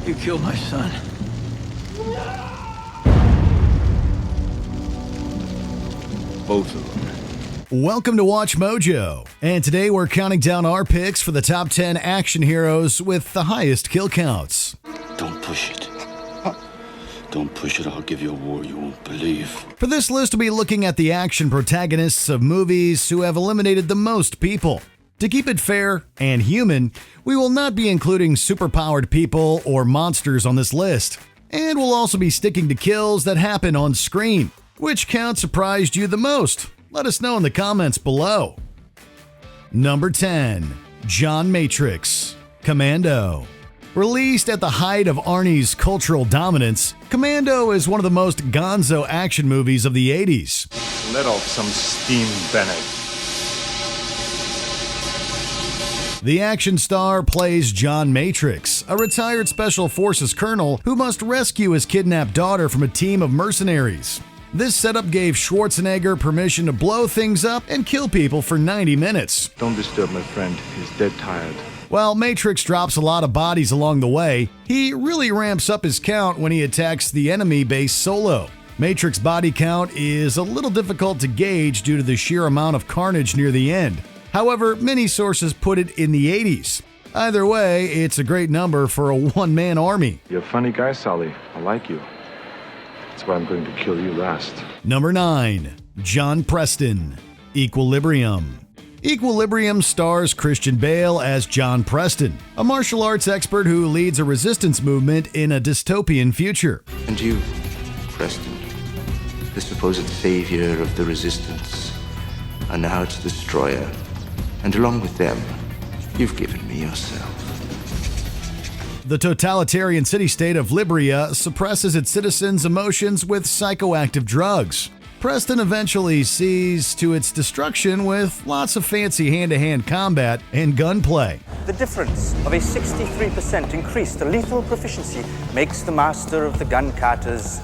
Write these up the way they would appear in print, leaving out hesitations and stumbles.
You killed my son. Both of them. Welcome to Watch Mojo, and today we're counting down our picks for the top 10 action heroes with the highest kill counts. Don't push it. Don't push it, I'll give you a war you won't believe. For this list, we'll be looking at the action protagonists of movies who have eliminated the most people. To keep it fair and human, we will not be including superpowered people or monsters on this list. And we'll also be sticking to kills that happen on screen. Which count surprised you the most? Let us know in the comments below. Number 10. John Matrix, Commando. Released at the height of Arnie's cultural dominance, Commando is one of the most gonzo action movies of the 80s. Let off some steam, Bennett. The action star plays John Matrix, a retired Special Forces colonel who must rescue his kidnapped daughter from a team of mercenaries. This setup gave Schwarzenegger permission to blow things up and kill people for 90 minutes. Don't disturb my friend. He's dead tired. While Matrix drops a lot of bodies along the way, he really ramps up his count when he attacks the enemy base solo. Matrix body count is a little difficult to gauge due to the sheer amount of carnage near the end. However, many sources put it in the 80s. Either way, it's a great number for a one-man army. You're a funny guy, Sully. I like you. That's why I'm going to kill you last. Number 9. John Preston, Equilibrium. Equilibrium stars Christian Bale as John Preston, a martial arts expert who leads a resistance movement in a dystopian future. And you, Preston, the supposed savior of the resistance, are now its destroyer. And along with them, you've given me yourself. The totalitarian city-state of Liberia suppresses its citizens' emotions with psychoactive drugs. Preston eventually sees to its destruction with lots of fancy hand-to-hand combat and gunplay. The difference of a 63% increase to lethal proficiency makes the master of the gun carters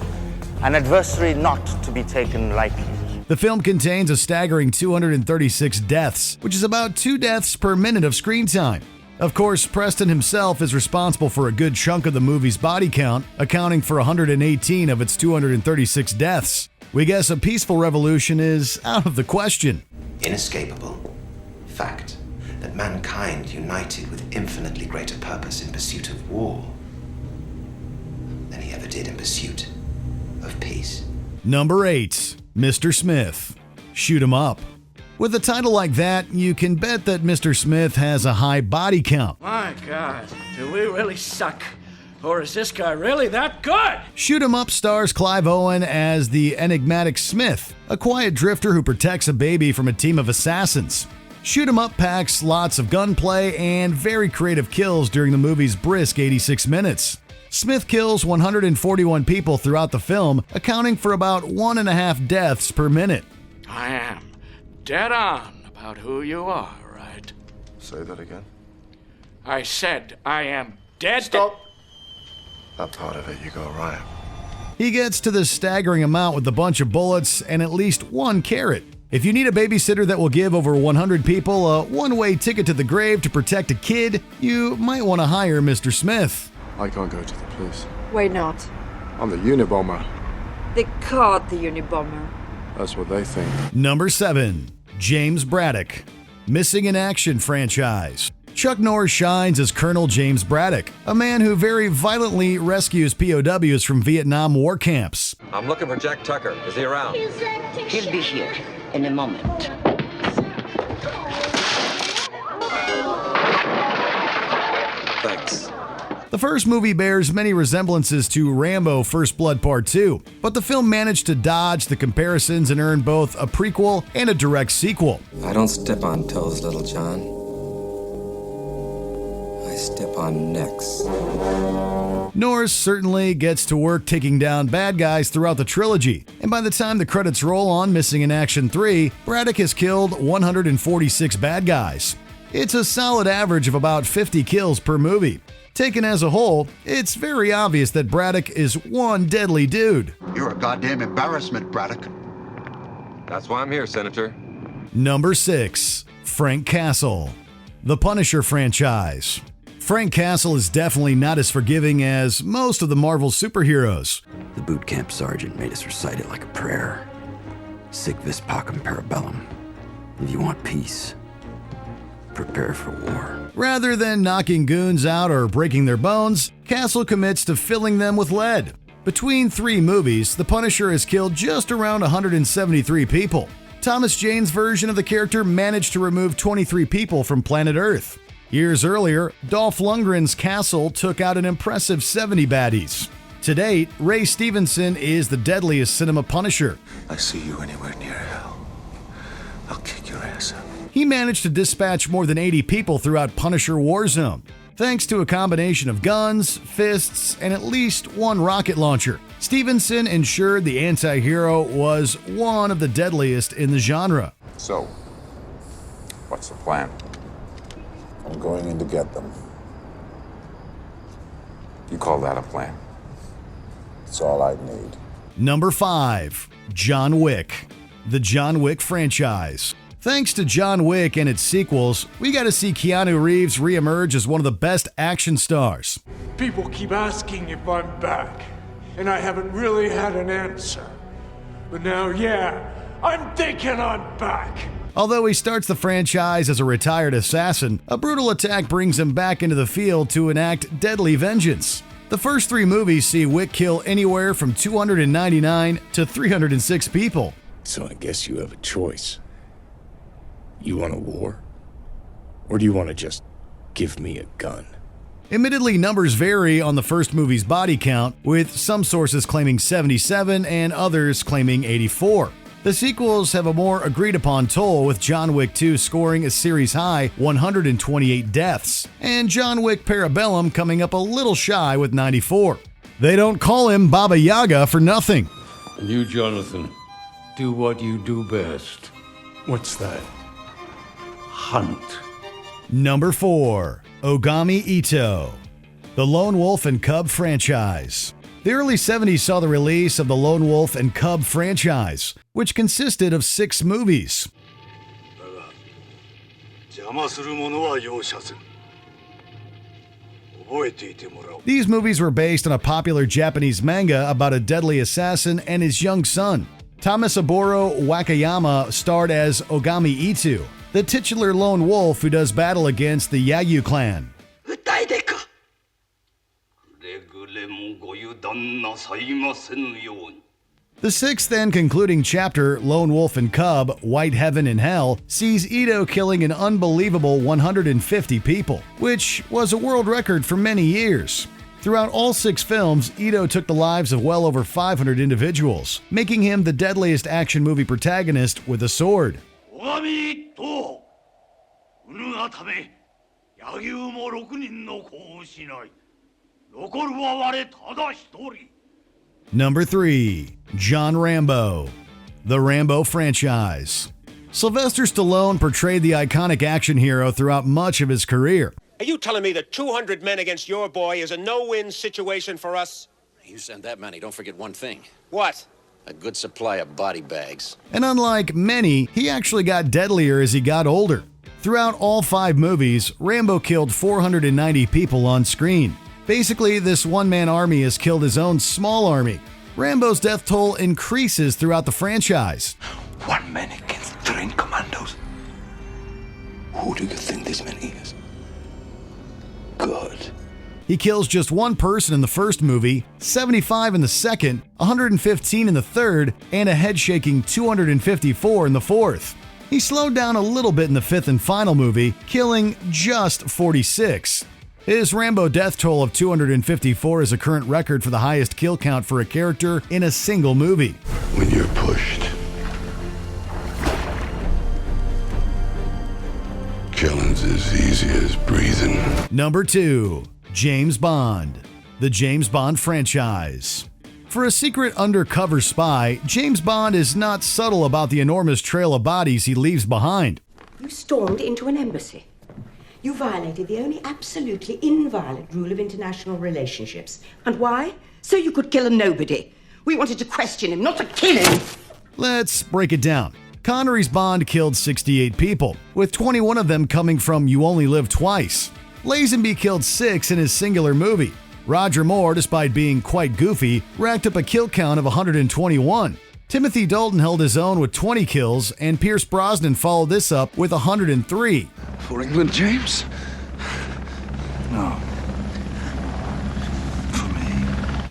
an adversary not to be taken lightly. The film contains a staggering 236 deaths, which is about 2 deaths per minute of screen time. Of course, Preston himself is responsible for a good chunk of the movie's body count, accounting for 118 of its 236 deaths. We guess a peaceful revolution is out of the question. Inescapable fact that mankind united with infinitely greater purpose in pursuit of war than he ever did in pursuit of peace. Number 8. Mr. Smith, Shoot 'em Up. With a title like that, you can bet that Mr. Smith has a high body count. My God, do we really suck? Or is this guy really that good? Shoot 'em Up stars Clive Owen as the enigmatic Smith, a quiet drifter who protects a baby from a team of assassins. Shoot 'em Up packs lots of gunplay and very creative kills during the movie's brisk 86 minutes. Smith kills 141 people throughout the film, accounting for about 1.5 deaths per minute. I am dead on about who you are, right? Say that again. I said I am dead. Stop! That part of it, you go right. He gets to this staggering amount with a bunch of bullets and at least 1 carrot. If you need a babysitter that will give over 100 people a one-way ticket to the grave to protect a kid, you might want to hire Mr. Smith. I can't go to the police. Why not? I'm the Unabomber. They caught the Unabomber. That's what they think. Number 7. James Braddock, Missing in Action franchise. Chuck Norris shines as Colonel James Braddock, a man who very violently rescues POWs from Vietnam war camps. I'm looking for Jack Tucker. Is he around? He'll be here in a moment. Thanks. The first movie bears many resemblances to Rambo First Blood Part 2, but the film managed to dodge the comparisons and earn both a prequel and a direct sequel. I don't step on toes, little John. I step on necks. Norris certainly gets to work taking down bad guys throughout the trilogy, and by the time the credits roll on Missing in Action 3, Braddock has killed 146 bad guys. It's a solid average of about 50 kills per movie. Taken as a whole, it's very obvious that Braddock is one deadly dude. You're a goddamn embarrassment, Braddock. That's why I'm here, Senator. Number 6. Frank Castle, The Punisher franchise. Frank Castle is definitely not as forgiving as most of the Marvel superheroes. The boot camp sergeant made us recite it like a prayer. Sic vis pacem parabellum. If you want peace, prepare for war. Rather than knocking goons out or breaking their bones, Castle commits to filling them with lead. Between 3 movies, the Punisher has killed just around 173 people. Thomas Jane's version of the character managed to remove 23 people from planet Earth. Years earlier, Dolph Lundgren's Castle took out an impressive 70 baddies. To date, Ray Stevenson is the deadliest cinema Punisher. I see you anywhere near hell, I'll kick your ass up. He managed to dispatch more than 80 people throughout Punisher Warzone, thanks to a combination of guns, fists, and at least one rocket launcher. Stevenson ensured the anti-hero was one of the deadliest in the genre. So, what's the plan? I'm going in to get them. You call that a plan? It's all I need. Number 5. John Wick. The John Wick franchise. Thanks to John Wick and its sequels, we got to see Keanu Reeves reemerge as one of the best action stars. People keep asking if I'm back, and I haven't really had an answer. But now, yeah, I'm thinking I'm back. Although he starts the franchise as a retired assassin, a brutal attack brings him back into the field to enact deadly vengeance. The first 3 movies see Wick kill anywhere from 299 to 306 people. So I guess you have a choice. You want a war? Or do you want to just give me a gun? Admittedly, numbers vary on the first movie's body count, with some sources claiming 77 and others claiming 84. The sequels have a more agreed-upon toll, with John Wick 2 scoring a series-high 128 deaths, and John Wick Parabellum coming up a little shy with 94. They don't call him Baba Yaga for nothing. And you, Jonathan, do what you do best. What's that? Hunt. Number 4. Ogami Ito. The Lone Wolf and Cub franchise. The early 70s saw the release of the Lone Wolf and Cub franchise, which consisted of 6 movies. These movies were based on a popular Japanese manga about a deadly assassin and his young son. Tamasaburo Wakayama starred as Ogami Ito, the titular lone wolf who does battle against the Yagyu clan. The 6th and concluding chapter, Lone Wolf and Cub, White Heaven and Hell, sees Ito killing an unbelievable 150 people, which was a world record for many years. Throughout all 6 films, Ito took the lives of well over 500 individuals, making him the deadliest action movie protagonist with a sword. Number 3. John Rambo. The Rambo franchise. Sylvester Stallone portrayed the iconic action hero throughout much of his career. Are you telling me that 200 men against your boy is a no-win situation for us? You send that many, don't forget one thing. What? A good supply of body bags. And unlike many, he actually got deadlier as he got older. Throughout all 5 movies, Rambo killed 490 people on screen. Basically, this one-man army has killed his own small army. Rambo's death toll increases throughout the franchise. 1 man against trained commandos. Who do you think this man is? Good. He kills just 1 person in the first movie, 75 in the second, 115 in the third, and a head-shaking 254 in the fourth. He slowed down a little bit in the 5th and final movie, killing just 46. His Rambo death toll of 254 is a current record for the highest kill count for a character in a single movie. When you're pushed, killing's as easy as breathing. Number 2. James Bond. The James Bond franchise. For a secret undercover spy, James Bond is not subtle about the enormous trail of bodies he leaves behind. You stormed into an embassy. You violated the only absolutely inviolate rule of international relationships. And why? So you could kill a nobody. We wanted to question him, not to kill him. Let's break it down. Connery's Bond killed 68 people, with 21 of them coming from You Only Live Twice. Lazenby killed 6 in his singular movie. Roger Moore, despite being quite goofy, racked up a kill count of 121. Timothy Dalton held his own with 20 kills, and Pierce Brosnan followed this up with 103. For England, James? No.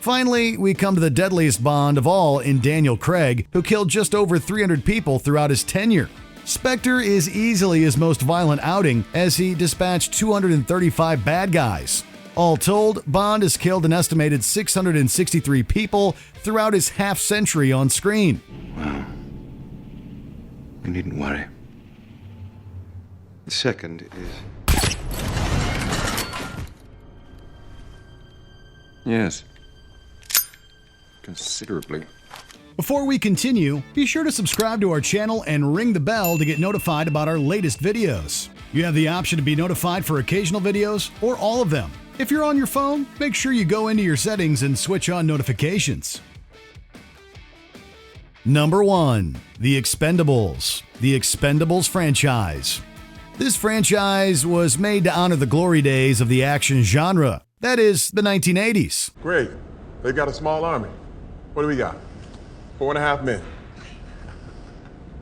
Finally, we come to the deadliest Bond of all in Daniel Craig, who killed just over 300 people throughout his tenure. Spectre is easily his most violent outing, as he dispatched 235 bad guys. All told, Bond has killed an estimated 663 people throughout his half-century on screen. Well, you needn't worry. The second is... Yes. Considerably. Before we continue, be sure to subscribe to our channel and ring the bell to get notified about our latest videos. You have the option to be notified for occasional videos or all of them. If you're on your phone, make sure you go into your settings and switch on notifications. Number 1. The Expendables. The Expendables franchise. This franchise was made to honor the glory days of the action genre. That is, the 1980s. Great. They've got a small army. What do we got? 4.5 men.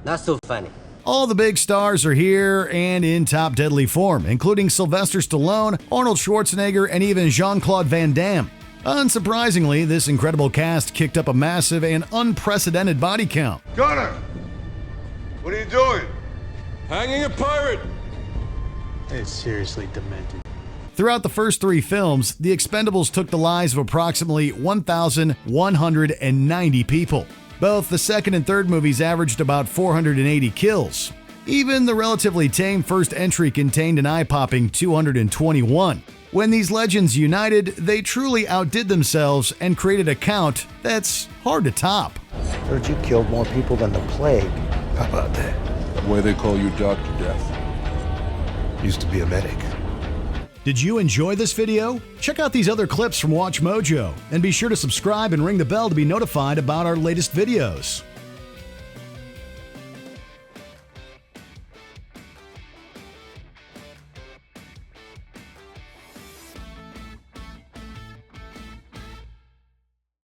Not so funny. All the big stars are here and in top deadly form, including Sylvester Stallone, Arnold Schwarzenegger, and even Jean-Claude Van Damme. Unsurprisingly, this incredible cast kicked up a massive and unprecedented body count. Gunner! What are you doing? Hanging a pirate! It's seriously demented. Throughout the first 3 films, The Expendables took the lives of approximately 1,190 people. Both the second and third movies averaged about 480 kills. Even the relatively tame first entry contained an eye-popping 221. When these legends united, they truly outdid themselves and created a count that's hard to top. Heard you killed more people than the plague. How about that? Why they call you Dr. Death? Used to be a medic. Did you enjoy this video? Check out these other clips from WatchMojo, and be sure to subscribe and ring the bell to be notified about our latest videos.